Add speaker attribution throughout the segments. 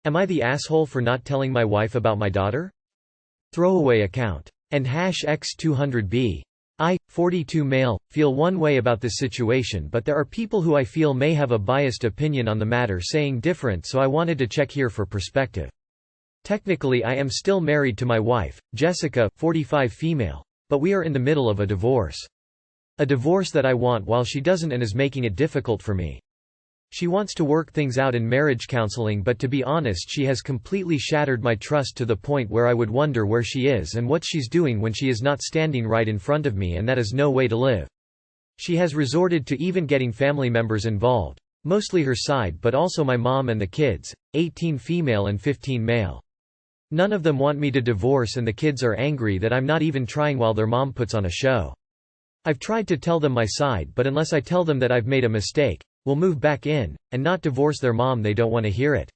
Speaker 1: Am I the asshole for not telling my wife about my daughter? Throwaway account. And #X200B. I, 42 male, feel one way about this situation, but there are people who I feel may have a biased opinion on the matter saying different, so I wanted to check here for perspective. Technically I am still married to my wife, Jessica, 45 female. But we are in the middle of a divorce. A divorce that I want while she doesn't and is making it difficult for me. She wants to work things out in marriage counseling, but to be honest she has completely shattered my trust to the point where I would wonder where she is and what she's doing when she is not standing right in front of me, and that is no way to live. She has resorted to even getting family members involved. Mostly her side, but also my mom and the kids, 18 female and 15 male. None of them want me to divorce, and the kids are angry that I'm not even trying while their mom puts on a show. I've tried to tell them my side, but unless I tell them that I've made a mistake, we'll move back in, and not divorce their mom, they don't want to hear it.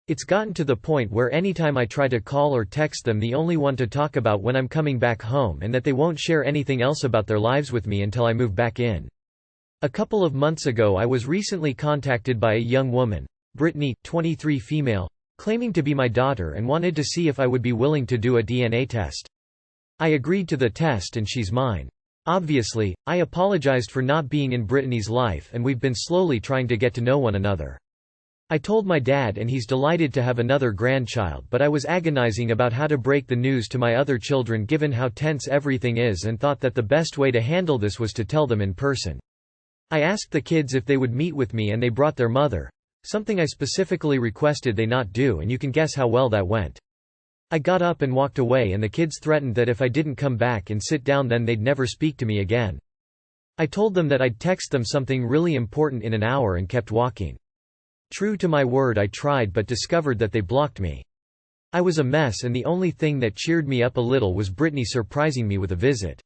Speaker 1: It's gotten to the point where anytime I try to call or text them, the only one to talk about when I'm coming back home, and that they won't share anything else about their lives with me until I move back in. A couple of months ago I was recently contacted by a young woman, Brittany, 23 female, claiming to be my daughter and wanted to see if I would be willing to do a DNA test. I agreed to the test and she's mine. Obviously, I apologized for not being in Brittany's life, and we've been slowly trying to get to know one another. I told my dad and he's delighted to have another grandchild, but I was agonizing about how to break the news to my other children given how tense everything is, and thought that the best way to handle this was to tell them in person. I asked the kids if they would meet with me and they brought their mother, something I specifically requested they not do, and you can guess how well that went. I got up and walked away, and the kids threatened that if I didn't come back and sit down then they'd never speak to me again. I told them that I'd text them something really important in an hour and kept walking. True to my word, I tried but discovered that they blocked me. I was a mess, and the only thing that cheered me up a little was Brittany surprising me with a visit.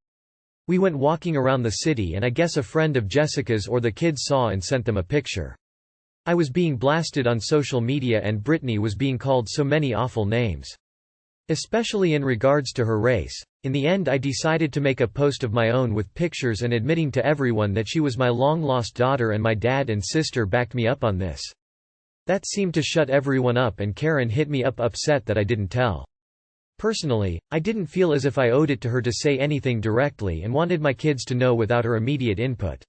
Speaker 1: We went walking around the city, and I guess a friend of Jessica's or the kids saw and sent them a picture. I was being blasted on social media, and Brittany was being called so many awful names. Especially in regards to her race. In the end I decided to make a post of my own with pictures and admitting to everyone that she was my long-lost daughter, and my dad and sister backed me up on this. That seemed to shut everyone up, and Karen hit me up upset that I didn't tell. Personally, I didn't feel as if I owed it to her to say anything directly, and wanted my kids to know without her immediate input.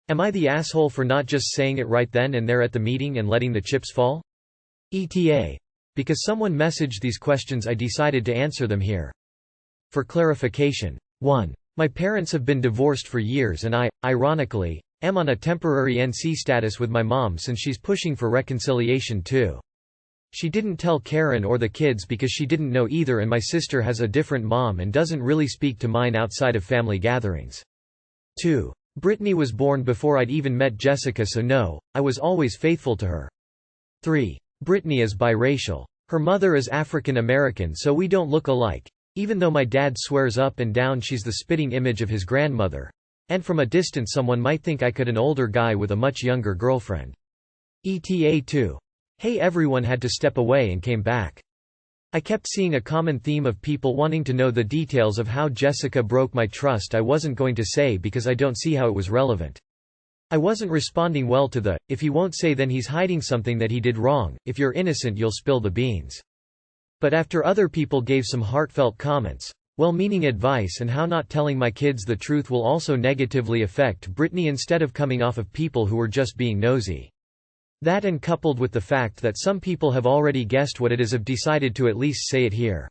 Speaker 1: Am I the asshole for not just saying it right then and there at the meeting and letting the chips fall? ETA. Because someone messaged these questions, I decided to answer them here. For clarification. 1. My parents have been divorced for years, and I, ironically, am on a temporary NC status with my mom since she's pushing for reconciliation too. She didn't tell Karen or the kids because she didn't know either, and my sister has a different mom and doesn't really speak to mine outside of family gatherings. 2. Brittany was born before I'd even met Jessica, so no, I was always faithful to her. 3. Brittany is biracial. Her mother is African American, so we don't look alike, even though my dad swears up and down she's the spitting image of his grandmother. And from a distance someone might think I could an older guy with a much younger girlfriend. ETA 2. Hey, everyone had to step away and came back. I kept seeing a common theme of people wanting to know the details of how Jessica broke my trust. I wasn't going to say because I don't see how it was relevant. I wasn't responding well to the, if he won't say then he's hiding something that he did wrong, if you're innocent you'll spill the beans. But after other people gave some heartfelt comments, well-meaning advice, and how not telling my kids the truth will also negatively affect Brittany instead of coming off of people who were just being nosy. That, and coupled with the fact that some people have already guessed what it is, I've decided to at least say it here.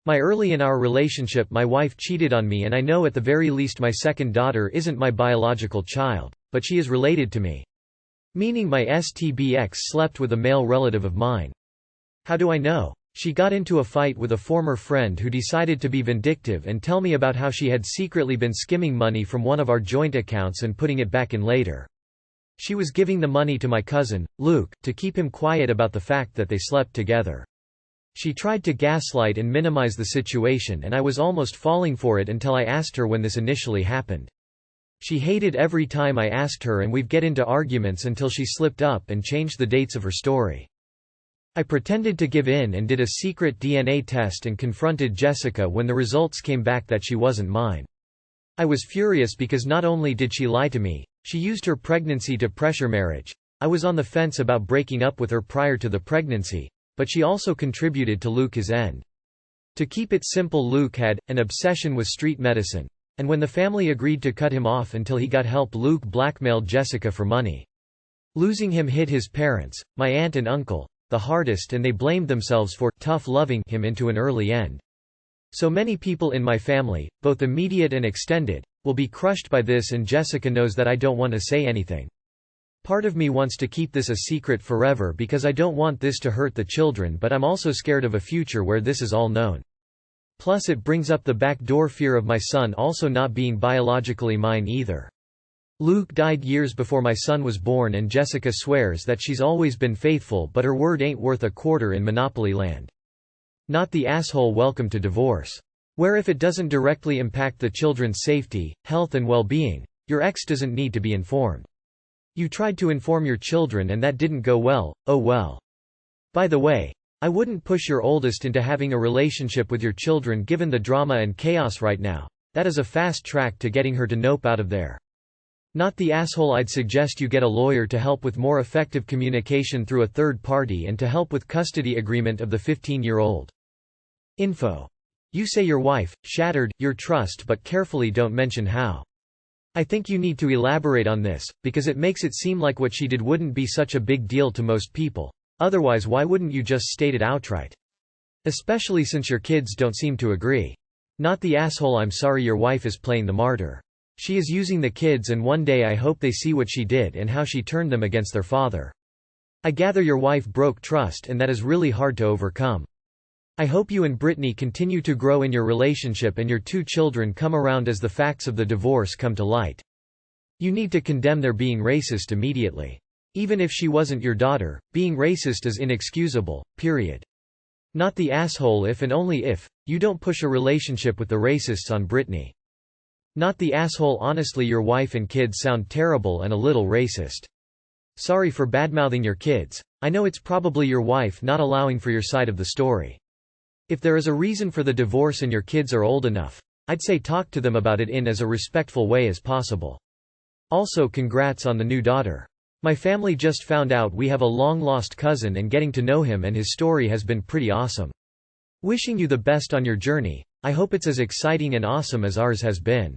Speaker 1: Early in our relationship my wife cheated on me, and I know at the very least my second daughter isn't my biological child, but she is related to me. Meaning my STBX slept with a male relative of mine. How do I know? She got into a fight with a former friend who decided to be vindictive and tell me about how she had secretly been skimming money from one of our joint accounts and putting it back in later. She was giving the money to my cousin, Luke, to keep him quiet about the fact that they slept together. She tried to gaslight and minimize the situation, and I was almost falling for it until I asked her when this initially happened. She hated every time I asked her, and we'd get into arguments until she slipped up and changed the dates of her story. I pretended to give in and did a secret DNA test and confronted Jessica when the results came back that she wasn't mine. I was furious because not only did she lie to me, she used her pregnancy to pressure marriage. I was on the fence about breaking up with her prior to the pregnancy, but she also contributed to Luke's end. To keep it simple, Luke had an obsession with street medicine, and when the family agreed to cut him off until he got help, Luke blackmailed Jessica for money. Losing him hit his parents, my aunt and uncle, the hardest, and they blamed themselves for tough loving him into an early end. So many people in my family, both immediate and extended, will be crushed by this, and Jessica knows that I don't want to say anything. Part of me wants to keep this a secret forever because I don't want this to hurt the children, but I'm also scared of a future where this is all known. Plus it brings up the backdoor fear of my son also not being biologically mine either. Luke died years before my son was born, and Jessica swears that she's always been faithful, but her word ain't worth a quarter in Monopoly land. Not the asshole. Welcome to divorce. Where if it doesn't directly impact the children's safety, health and well-being, your ex doesn't need to be informed. You tried to inform your children and that didn't go well, oh well. By the way, I wouldn't push your oldest into having a relationship with your children given the drama and chaos right now. That is a fast track to getting her to nope out of there. Not the asshole. I'd suggest you get a lawyer to help with more effective communication through a third party and to help with custody agreement of the 15-year-old. Info. You say your wife shattered your trust, but carefully don't mention how. I think you need to elaborate on this, because it makes it seem like what she did wouldn't be such a big deal to most people. Otherwise, why wouldn't you just state it outright? Especially since your kids don't seem to agree. Not the asshole. I'm sorry your wife is playing the martyr. She is using the kids, and one day I hope they see what she did and how she turned them against their father. I gather your wife broke trust, and that is really hard to overcome. I hope you and Brittany continue to grow in your relationship and your two children come around as the facts of the divorce come to light. You need to condemn their being racist immediately. Even if she wasn't your daughter, being racist is inexcusable, period. Not the asshole. If and only if you don't push a relationship with the racists on Brittany. Not the asshole. Honestly, your wife and kids sound terrible and a little racist. Sorry for badmouthing your kids. I know it's probably your wife not allowing for your side of the story. If there is a reason for the divorce and your kids are old enough, I'd say talk to them about it in as a respectful way as possible. Also, congrats on the new daughter. My family just found out we have a long-lost cousin, and getting to know him and his story has been pretty awesome. Wishing you the best on your journey. I hope it's as exciting and awesome as ours has been.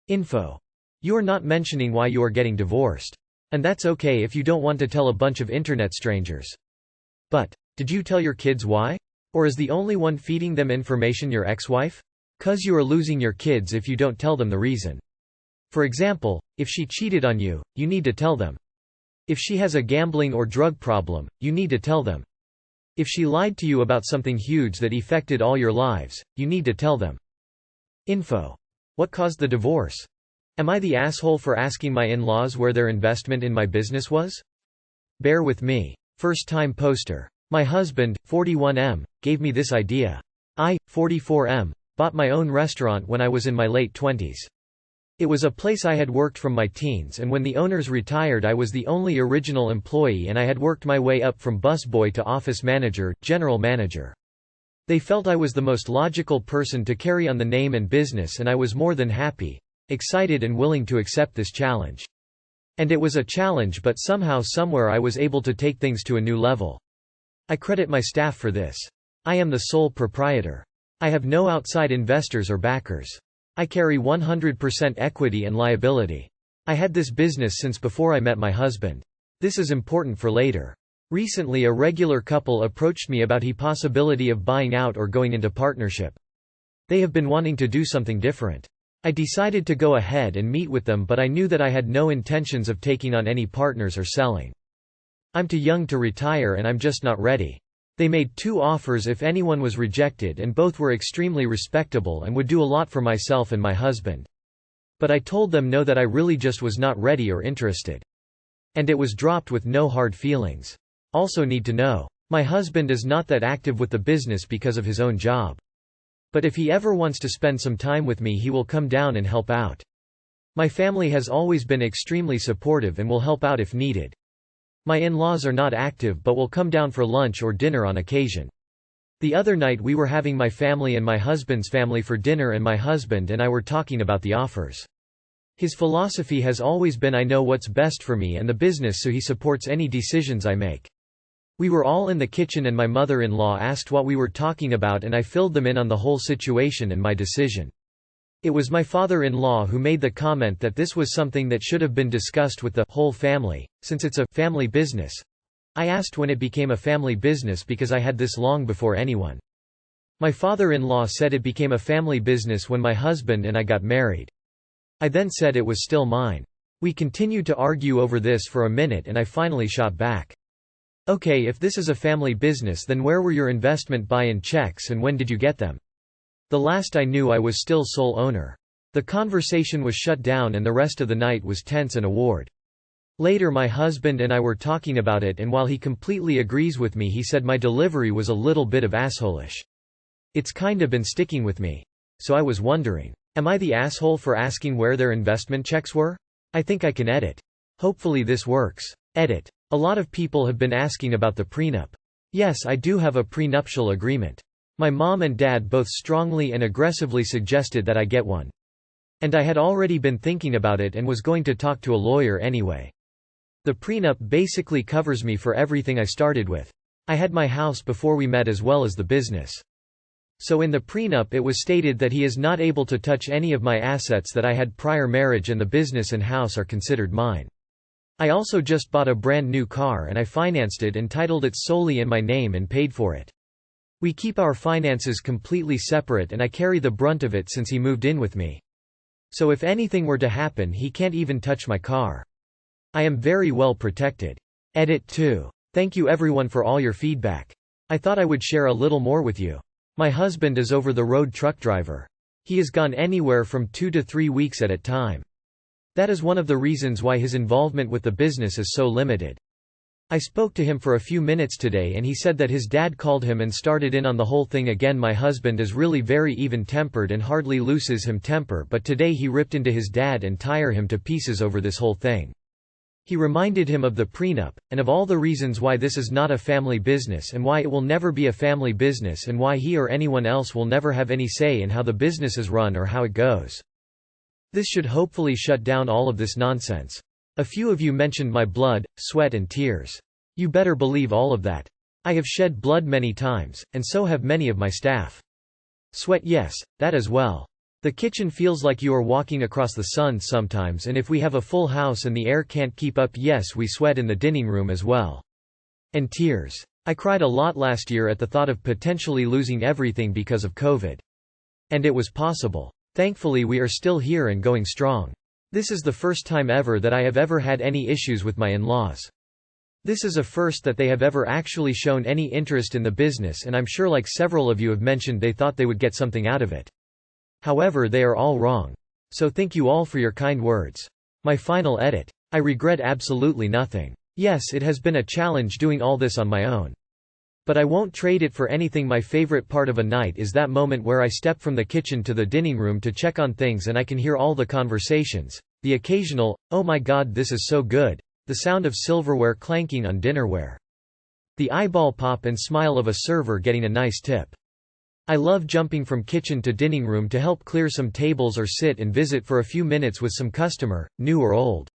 Speaker 1: Info. You are not mentioning why you are getting divorced. And that's okay if you don't want to tell a bunch of internet strangers. But, did you tell your kids why? Or is the only one feeding them information your ex-wife? 'Cause you are losing your kids if you don't tell them the reason. For example, if she cheated on you, you need to tell them. If she has a gambling or drug problem, you need to tell them. If she lied to you about something huge that affected all your lives, you need to tell them. Info. What caused the divorce? Am I the asshole for asking my in-laws where their investment in my business was? Bear with me. First-time poster. My husband, 41M, gave me this idea. I, 44M, bought my own restaurant when I was in my late 20s. It was a place I had worked from my teens, and when the owners retired I was the only original employee, and I had worked my way up from busboy to office manager, general manager. They felt I was the most logical person to carry on the name and business, and I was more than happy, excited and willing to accept this challenge. And it was a challenge, but somehow somewhere I was able to take things to a new level. I credit my staff for this. I am the sole proprietor. I have no outside investors or backers. I carry 100% equity and liability. I had this business since before I met my husband. This is important for later. Recently a regular couple approached me about the possibility of buying out or going into partnership. They have been wanting to do something different. I decided to go ahead and meet with them, but I knew that I had no intentions of taking on any partners or selling. I'm too young to retire and I'm just not ready. They made 2 offers if anyone was rejected, and both were extremely respectable and would do a lot for myself and my husband. But I told them no, that I really just was not ready or interested. And it was dropped with no hard feelings. Also need to know. My husband is not that active with the business because of his own job. But if he ever wants to spend some time with me, he will come down and help out. My family has always been extremely supportive and will help out if needed. My in-laws are not active but will come down for lunch or dinner on occasion. The other night we were having my family and my husband's family for dinner, and my husband and I were talking about the offers. His philosophy has always been I know what's best for me and the business, so he supports any decisions I make. We were all in the kitchen and my mother-in-law asked what we were talking about and I filled them in on the whole situation and my decision. It was my father-in-law who made the comment that this was something that should have been discussed with the whole family, since it's a family business. I asked when it became a family business because I had this long before anyone. My father-in-law said it became a family business when my husband and I got married. I then said it was still mine. We continued to argue over this for a minute and I finally shot back. Okay, if this is a family business, then where were your investment buy-in checks and when did you get them? The last I knew I was still sole owner. The conversation was shut down and the rest of the night was tense and awkward. Later my husband and I were talking about it and while he completely agrees with me he said my delivery was a little bit of asshole-ish. It's kinda been sticking with me. So I was wondering, am I the asshole for asking where their investment checks were? I think I can edit. Hopefully this works. Edit. A lot of people have been asking about the prenup. Yes, I do have a prenuptial agreement. My mom and dad both strongly and aggressively suggested that I get one. And I had already been thinking about it and was going to talk to a lawyer anyway. The prenup basically covers me for everything I started with. I had my house before we met as well as the business. So in the prenup it was stated that he is not able to touch any of my assets that I had prior marriage and the business and house are considered mine. I also just bought a brand new car and I financed it and titled it solely in my name and paid for it. We keep our finances completely separate and I carry the brunt of it since he moved in with me. So if anything were to happen he can't even touch my car. I am very well protected. Edit 2. Thank you everyone for all your feedback. I thought I would share a little more with you. My husband is over-the-road truck driver. He is gone anywhere from 2 to 3 weeks at a time. That is one of the reasons why his involvement with the business is so limited. I spoke to him for a few minutes today and he said that his dad called him and started in on the whole thing again. My husband is really very even-tempered and hardly loses him temper, but today he ripped into his dad and tire him to pieces over this whole thing. He reminded him of the prenup, and of all the reasons why this is not a family business and why it will never be a family business and why he or anyone else will never have any say in how the business is run or how it goes. This should hopefully shut down all of this nonsense. A few of you mentioned my blood, sweat and tears. You better believe all of that. I have shed blood many times, and so have many of my staff. Sweat, yes, that as well. The kitchen feels like you are walking across the sun sometimes, and if we have a full house and the air can't keep up, yes, we sweat in the dining room as well. And tears. I cried a lot last year at the thought of potentially losing everything because of COVID. And it was possible. Thankfully we are still here and going strong. This is the first time ever that I have ever had any issues with my in-laws. This is a first that they have ever actually shown any interest in the business, and I'm sure like several of you have mentioned they thought they would get something out of it. However, they are all wrong. So thank you all for your kind words. My final edit. I regret absolutely nothing. Yes, it has been a challenge doing all this on my own. But I won't trade it for anything. My favorite part of a night is that moment where I step from the kitchen to the dining room to check on things and I can hear all the conversations, the occasional, "Oh my God, this is so good," the sound of silverware clanking on dinnerware, the eyeball pop and smile of a server getting a nice tip. I love jumping from kitchen to dining room to help clear some tables or sit and visit for a few minutes with some customer, new or old.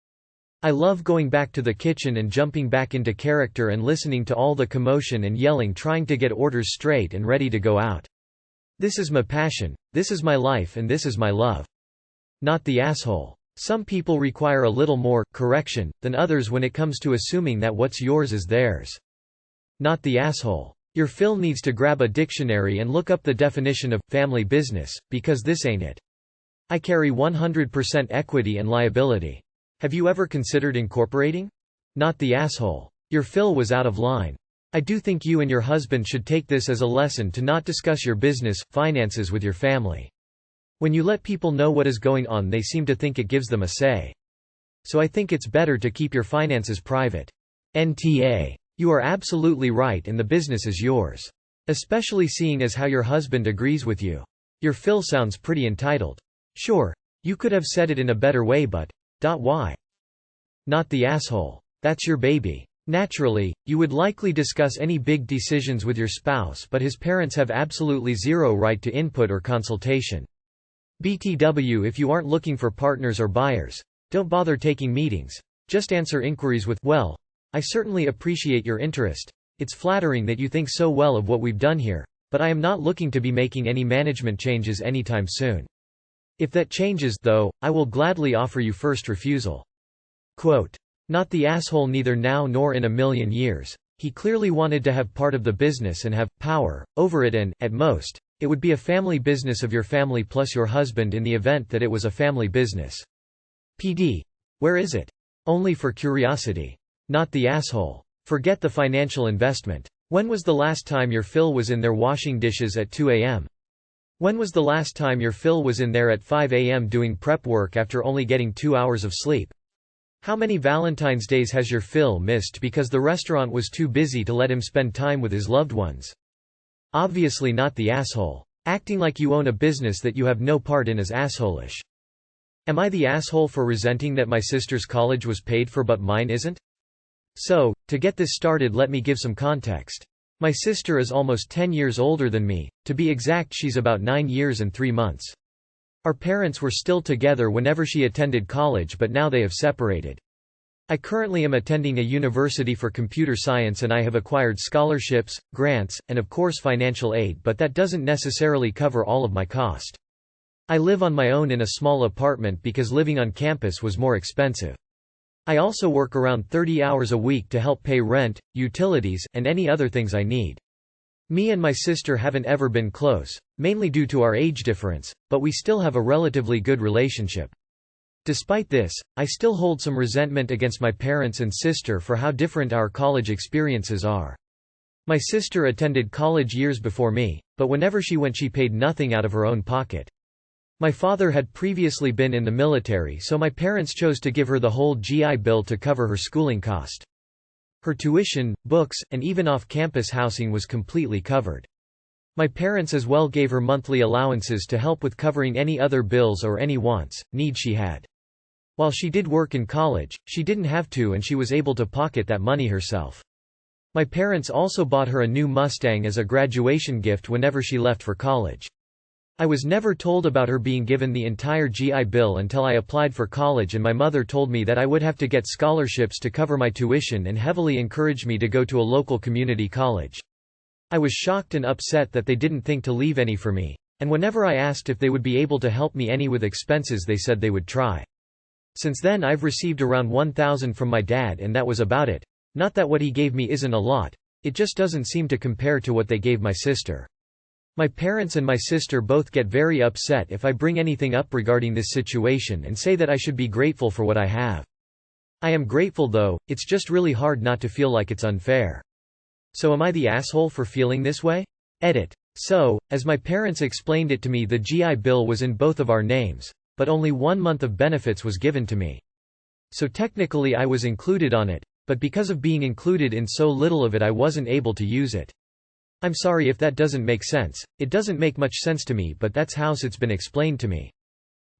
Speaker 1: I love going back to the kitchen and jumping back into character and listening to all the commotion and yelling, trying to get orders straight and ready to go out. This is my passion, this is my life, and this is my love. Not the asshole. Some people require a little more correction than others when it comes to assuming that what's yours is theirs. Not the asshole. Your Phil needs to grab a dictionary and look up the definition of family business, because this ain't it. I carry 100% equity and liability. Have you ever considered incorporating? Not the asshole. Your Phil was out of line. I do think you and your husband should take this as a lesson to not discuss your business, finances with your family. When you let people know what is going on, they seem to think it gives them a say. So I think it's better to keep your finances private. NTA. You are absolutely right, and the business is yours. Especially seeing as how your husband agrees with you. Your Phil sounds pretty entitled. Sure, you could have said it in a better way, but why? Not the asshole. That's your baby. Naturally, you would likely discuss any big decisions with your spouse, but his parents have absolutely zero right to input or consultation. BTW, if you aren't looking for partners or buyers, don't bother taking meetings. Just answer inquiries with, "Well, I certainly appreciate your interest. It's flattering that you think so well of what we've done here, but I am not looking to be making any management changes anytime soon. If that changes, though, I will gladly offer you first refusal." Quote, "Not the asshole neither now nor in a million years. He clearly wanted to have part of the business and have power over it and, at most, it would be a family business of your family plus your husband in the event that it was a family business. PD. Where is it? Only for curiosity. Not the asshole. Forget the financial investment. When was the last time your Phil was in there washing dishes at 2 a.m.? When was the last time your Phil was in there at 5 a.m. doing prep work after only getting 2 hours of sleep? How many Valentine's days has your Phil missed because the restaurant was too busy to let him spend time with his loved ones? Obviously not the asshole. Acting like you own a business that you have no part in is assholish. Am I the asshole for resenting that my sister's college was paid for but mine isn't? So, to get this started, let me give some context. My sister is almost 10 years older than me, to be exact she's about 9 years and 3 months. Our parents were still together whenever she attended college, but now they have separated. I currently am attending a university for computer science and I have acquired scholarships, grants, and of course financial aid, but that doesn't necessarily cover all of my cost. I live on my own in a small apartment because living on campus was more expensive. I also work around 30 hours a week to help pay rent, utilities, and any other things I need. Me and my sister haven't ever been close, mainly due to our age difference, but we still have a relatively good relationship. Despite this, I still hold some resentment against my parents and sister for how different our college experiences are. My sister attended college years before me, but whenever she went she paid nothing out of her own pocket. My father had previously been in the military, so my parents chose to give her the whole GI Bill to cover her schooling cost. Her tuition, books, and even off-campus housing was completely covered. My parents as well gave her monthly allowances to help with covering any other bills or any wants, needs she had. While she did work in college, she didn't have to and she was able to pocket that money herself. My parents also bought her a new Mustang as a graduation gift whenever she left for college. I was never told about her being given the entire GI Bill until I applied for college, and my mother told me that I would have to get scholarships to cover my tuition and heavily encouraged me to go to a local community college. I was shocked and upset that they didn't think to leave any for me, and whenever I asked if they would be able to help me any with expenses they said they would try. Since then I've received around $1,000 from my dad and that was about it. Not that what he gave me isn't a lot, it just doesn't seem to compare to what they gave my sister. My parents and my sister both get very upset if I bring anything up regarding this situation and say that I should be grateful for what I have. I am grateful though, it's just really hard not to feel like it's unfair. So am I the asshole for feeling this way? Edit. So, as my parents explained it to me, the GI Bill was in both of our names, but only 1 month of benefits was given to me. So technically I was included on it, but because of being included in so little of it I wasn't able to use it. I'm sorry if that doesn't make sense, it doesn't make much sense to me, but that's how it's been explained to me.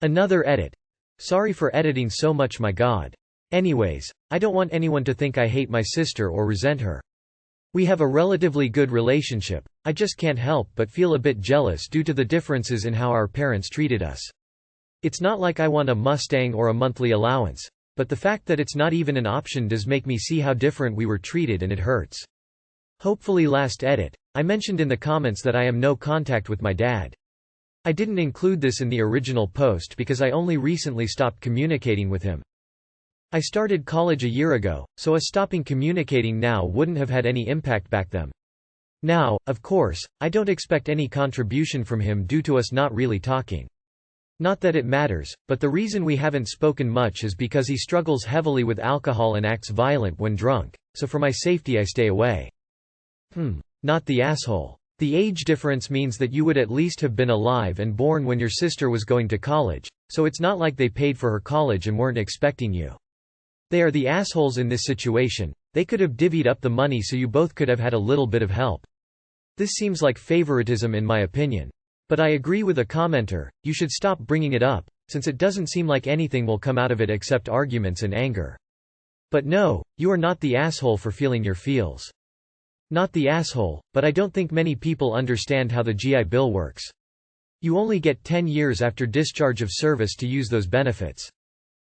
Speaker 1: Another edit. Sorry for editing so much, my god. Anyways, I don't want anyone to think I hate my sister or resent her. We have a relatively good relationship, I just can't help but feel a bit jealous due to the differences in how our parents treated us. It's not like I want a Mustang or a monthly allowance, but the fact that it's not even an option does make me see how different we were treated and it hurts. Hopefully. Last edit. I mentioned in the comments that I am no contact with my dad. I didn't include this in the original post because I only recently stopped communicating with him. I started college a year ago, so us stopping communicating now wouldn't have had any impact back then. Now, of course, I don't expect any contribution from him due to us not really talking. Not that it matters, but the reason we haven't spoken much is because he struggles heavily with alcohol and acts violent when drunk, so for my safety I stay away. Not the asshole. The age difference means that you would at least have been alive and born when your sister was going to college, so it's not like they paid for her college and weren't expecting you. They are the assholes in this situation. They could have divvied up the money so you both could have had a little bit of help. This seems like favoritism in my opinion. But I agree with a commenter, you should stop bringing it up, since it doesn't seem like anything will come out of it except arguments and anger. But no, you are not the asshole for feeling your feels. Not the asshole, but I don't think many people understand how the GI Bill works. You only get 10 years after discharge of service to use those benefits.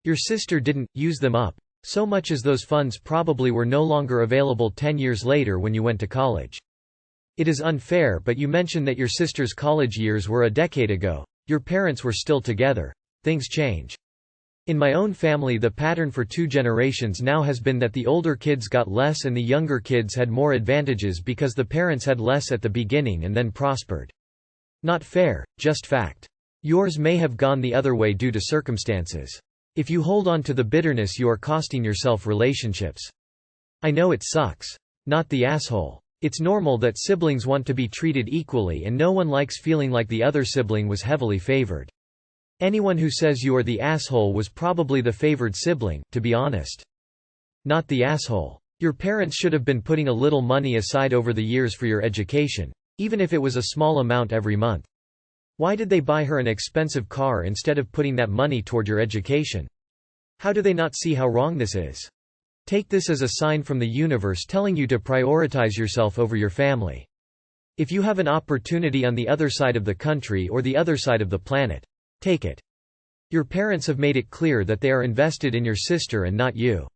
Speaker 1: Your sister didn't use them up, So much as those funds probably were no longer available 10 years later when you went to college. It is unfair, but you mention that your sister's college years were a decade ago. Your parents were still together. Things change. In my own family, the pattern for 2 generations now has been that the older kids got less and the younger kids had more advantages because the parents had less at the beginning and then prospered. Not fair, just fact. Yours may have gone the other way due to circumstances. If you hold on to the bitterness, you are costing yourself relationships. I know it sucks. Not the asshole. It's normal that siblings want to be treated equally, and no one likes feeling like the other sibling was heavily favored. Anyone who says you are the asshole was probably the favored sibling, to be honest. Not the asshole. Your parents should have been putting a little money aside over the years for your education, even if it was a small amount every month. Why did they buy her an expensive car instead of putting that money toward your education? How do they not see how wrong this is? Take this as a sign from the universe telling you to prioritize yourself over your family. If you have an opportunity on the other side of the country or the other side of the planet, take it. Your parents have made it clear that they are invested in your sister and not you.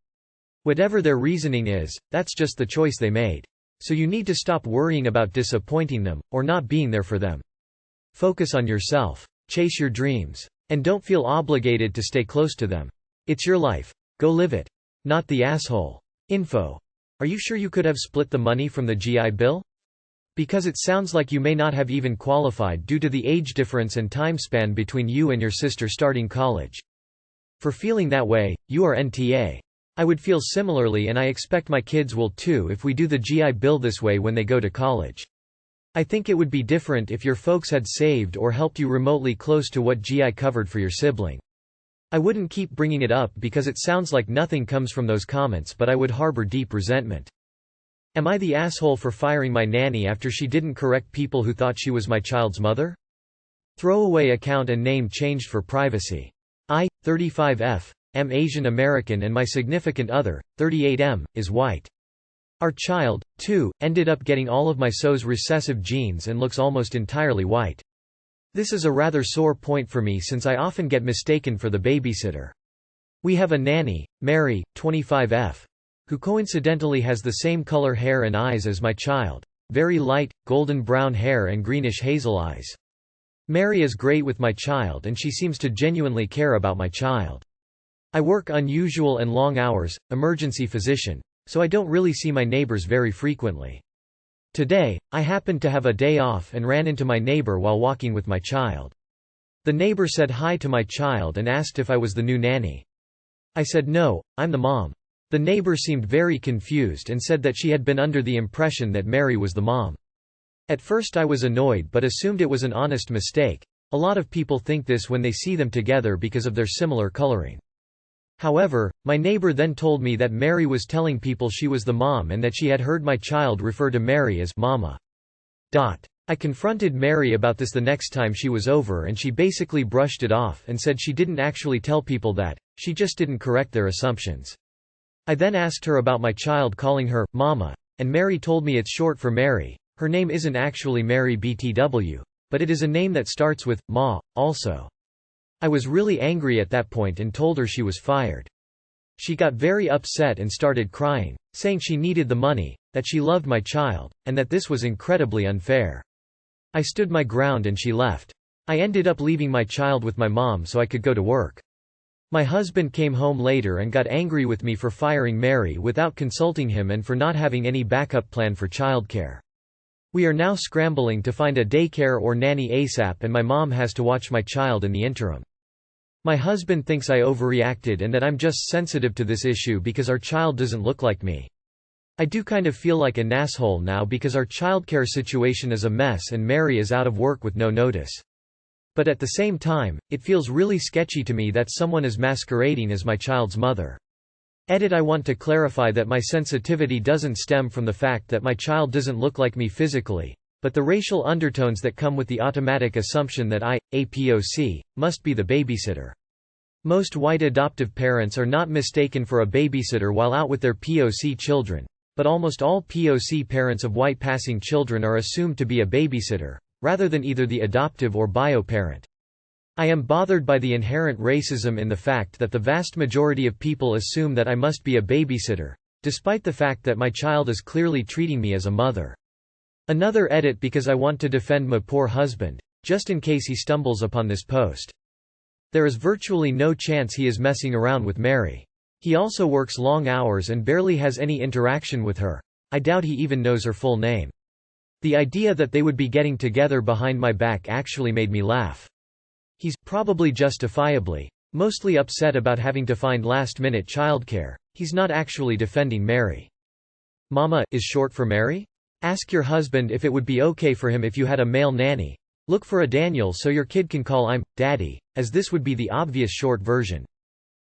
Speaker 1: Whatever their reasoning is, that's just the choice they made. So you need to stop worrying about disappointing them, or not being there for them. Focus on yourself. Chase your dreams. And don't feel obligated to stay close to them. It's your life. Go live it. Not the asshole. Info. Are you sure you could have split the money from the GI Bill? Because it sounds like you may not have even qualified due to the age difference and time span between you and your sister starting college. For feeling that way, you are NTA. I would feel similarly, and I expect my kids will too if we do the GI Bill this way when they go to college. I think it would be different if your folks had saved or helped you remotely close to what GI covered for your sibling. I wouldn't keep bringing it up because it sounds like nothing comes from those comments, but I would harbor deep resentment. Am I the asshole for firing my nanny after she didn't correct people who thought she was my child's mother? Throwaway account and name changed for privacy. I, 35F, am Asian American and my significant other, 38M, is white. Our child, too, ended up getting all of my SO's recessive genes and looks almost entirely white. This is a rather sore point for me since I often get mistaken for the babysitter. We have a nanny, Mary, 25F, who coincidentally has the same color hair and eyes as my child, very light, golden brown hair and greenish hazel eyes. Mary is great with my child and she seems to genuinely care about my child. I work unusual and long hours, emergency physician, so I don't really see my neighbors very frequently. Today, I happened to have a day off and ran into my neighbor while walking with my child. The neighbor said hi to my child and asked if I was the new nanny. I said no, I'm the mom. The neighbor seemed very confused and said that she had been under the impression that Mary was the mom. At first I was annoyed but assumed it was an honest mistake. A lot of people think this when they see them together because of their similar coloring. However, my neighbor then told me that Mary was telling people she was the mom and that she had heard my child refer to Mary as Mama. I confronted Mary about this the next time she was over and she basically brushed it off and said she didn't actually tell people that, she just didn't correct their assumptions. I then asked her about my child calling her Mama, and Mary told me it's short for Mary. Her name isn't actually Mary BTW, but it is a name that starts with Ma, also. I was really angry at that point and told her she was fired. She got very upset and started crying, saying she needed the money, that she loved my child, and that this was incredibly unfair. I stood my ground and she left. I ended up leaving my child with my mom so I could go to work. My husband came home later and got angry with me for firing Mary without consulting him and for not having any backup plan for childcare. We are now scrambling to find a daycare or nanny ASAP and my mom has to watch my child in the interim. My husband thinks I overreacted and that I'm just sensitive to this issue because our child doesn't look like me. I do kind of feel like an asshole now because our childcare situation is a mess and Mary is out of work with no notice. But at the same time, it feels really sketchy to me that someone is masquerading as my child's mother. I want to clarify that my sensitivity doesn't stem from the fact that my child doesn't look like me physically, but the racial undertones that come with the automatic assumption that I, a POC, must be the babysitter. Most white adoptive parents are not mistaken for a babysitter while out with their POC children, but almost all POC parents of white passing children are assumed to be a babysitter, rather than either the adoptive or bio parent. I am bothered by the inherent racism in the fact that the vast majority of people assume that I must be a babysitter, despite the fact that my child is clearly treating me as a mother. Another edit because I want to defend my poor husband, just in case he stumbles upon this post. There is virtually no chance he is messing around with Mary. He also works long hours and barely has any interaction with her. I doubt he even knows her full name. The idea that they would be getting together behind my back actually made me laugh. He's, probably justifiably, mostly upset about having to find last-minute childcare. He's not actually defending Mary. Mama is short for Mary? Ask your husband if it would be okay for him if you had a male nanny. Look for a Daniel so your kid can call I'm daddy, as this would be the obvious short version.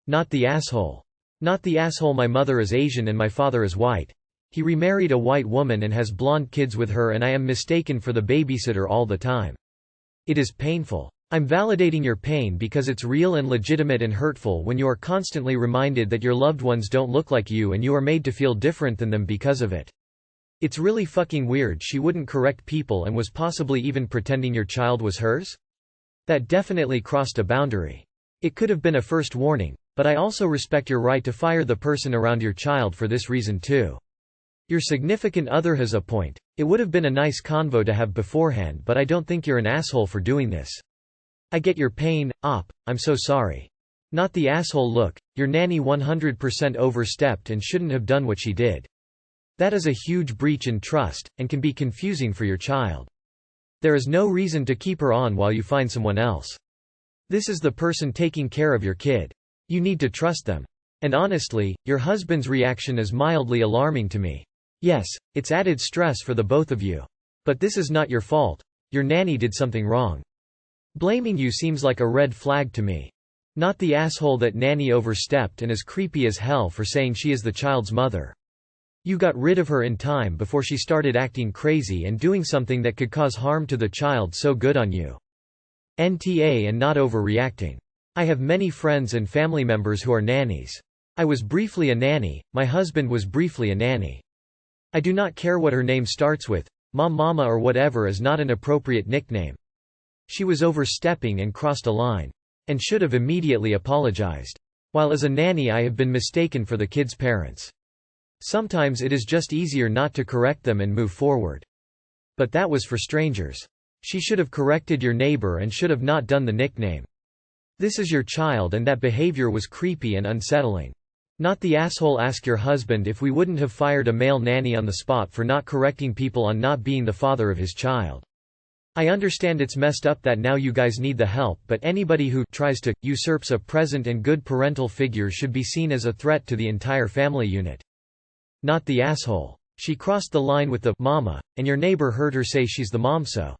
Speaker 1: Not the asshole. Not the asshole. My mother is Asian and my father is white. He remarried a white woman and has blonde kids with her, and I am mistaken for the babysitter all the time. It is painful. I'm validating your pain because it's real and legitimate and hurtful when you are constantly reminded that your loved ones don't look like you and you are made to feel different than them because of it. It's really fucking weird she wouldn't correct people and was possibly even pretending your child was hers? That definitely crossed a boundary. It could have been a first warning, but I also respect your right to fire the person around your child for this reason too. Your significant other has a point. It would have been a nice convo to have beforehand, but I don't think you're an asshole for doing this. I get your pain, I'm so sorry. Not the asshole. Look, your nanny 100% overstepped and shouldn't have done what she did. That is a huge breach in trust, and can be confusing for your child. There is no reason to keep her on while you find someone else. This is the person taking care of your kid. You need to trust them. And honestly, your husband's reaction is mildly alarming to me. Yes, it's added stress for the both of you. But this is not your fault. Your nanny did something wrong. Blaming you seems like a red flag to me. Not the asshole that nanny overstepped and is creepy as hell for saying she is the child's mother. You got rid of her in time before she started acting crazy and doing something that could cause harm to the child. So good on you. NTA and not overreacting. I have many friends and family members who are nannies. I was briefly a nanny, my husband was briefly a nanny. I do not care what her name starts with, mom, mama or whatever is not an appropriate nickname. She was overstepping and crossed a line. And should have immediately apologized. While as a nanny I have been mistaken for the kids' parents. Sometimes it is just easier not to correct them and move forward. But that was for strangers. She should have corrected your neighbor and should have not done the nickname. This is your child and that behavior was creepy and unsettling. Not the asshole. Ask your husband if we wouldn't have fired a male nanny on the spot for not correcting people on not being the father of his child. I understand it's messed up that now you guys need the help, but anybody who tries to usurps a present and good parental figure should be seen as a threat to the entire family unit. Not the asshole. She crossed the line with the mama, and your neighbor heard her say she's the mom, so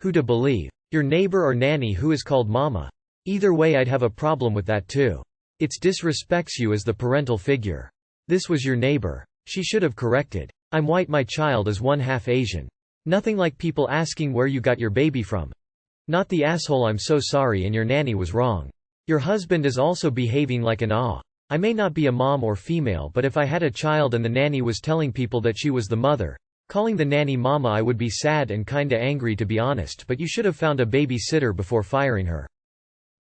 Speaker 1: who to believe? Your neighbor or nanny who is called mama? Either way I'd have a problem with that too. It disrespects you as the parental figure. This was your neighbor. She should have corrected. I'm white, my child is 1/2 Asian. Nothing like people asking where you got your baby from. Not the asshole. I'm so sorry and your nanny was wrong. Your husband is also behaving like an I may not be a mom or female, but if I had a child and the nanny was telling people that she was the mother, calling the nanny mama, I would be sad and kinda angry to be honest, but you should have found a babysitter before firing her.